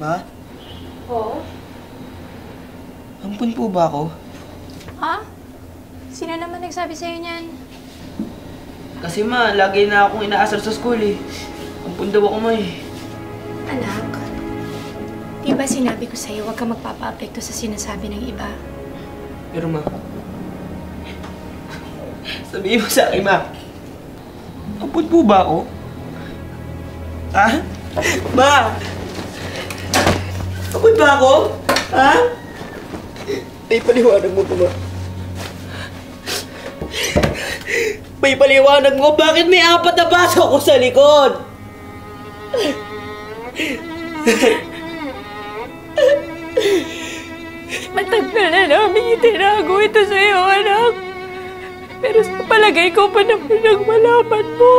Ma? Oo? Ampun po ba ako? Ha? Sino naman nagsabi sa'yo niyan? Kasi ma, lagi na akong inaasar sa school eh. Ampun daw ako ma eh. Anak, di ba sinabi ko sa'yo huwag kang magpapa-apekto sa sinasabi ng iba? Pero ma, sabihin mo sa akin ma, ampun po ba ako? Ha? Ma! Ampun ba ako? Ha? May paliwanag mo pa ba? May paliwanag mo, bakit may 4 na baso ko sa likod? Matagal na namin itinago ito sa'yo, anak. Pero sa palagay ko pa naman ang malaman mo.